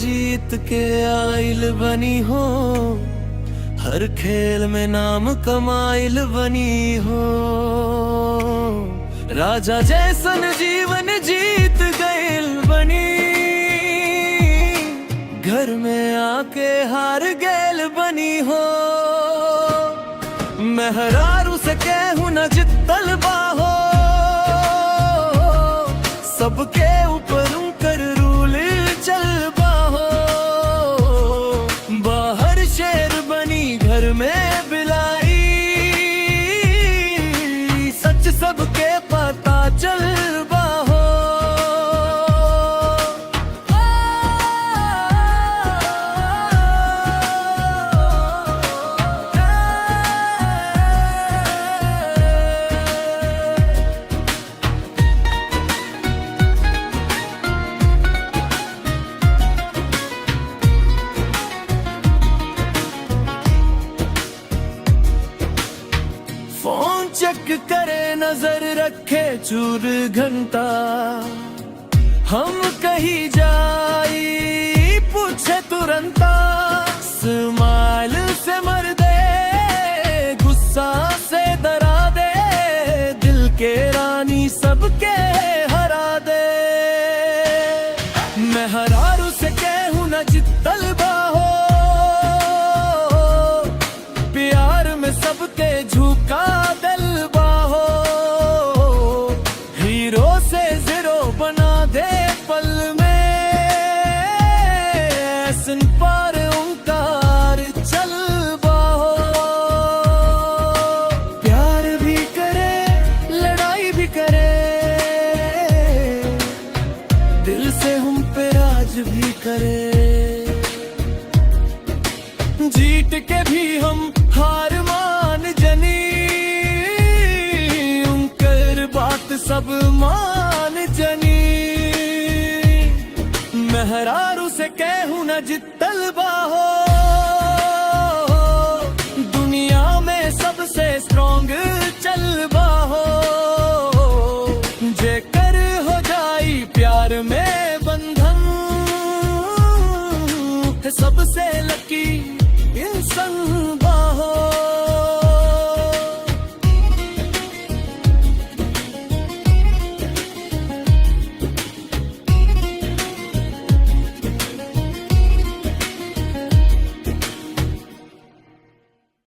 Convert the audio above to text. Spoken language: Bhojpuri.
जीत के आइल बनी हो, हर खेल में नाम कमाइल बनी हो। राजा जैसन जीवन जीत गइल बनी, घर में आके हार गैल बनी हो। मेहरारू से कहूँ न जितल बाहो, सबके ऊपर उनकर रूल चल बाहो। बाहर शेर बनी घर में बिलाई, सच सबके पता चल बाहो। फोन चेक करे नजर रखे चूर घंटा, हम कहीं जाई पूछे तुरंता। स्माइल से मर दे, गुस्सा से डरा दे, दिल के रानी सबके हरा दे। मेहरारू से कहूँ न जितल बाहो, प्यार में सबके झुका दिल बाहो। हीरो से जीरो बना दे पल में, ऐसन पर ओंकार चल बाहो। प्यार भी करे लड़ाई भी करे, दिल से हम पे राज भी करे। जीत के भी हम हार मान जनी, उनकर बात सब मान जनी। मेहरारू से कहूँ न जितल बाहो, दुनिया में सबसे स्ट्रॉन्ग चल बाहो। जेकर हो जाई प्यार में बंधन, सबसे लकी इंसान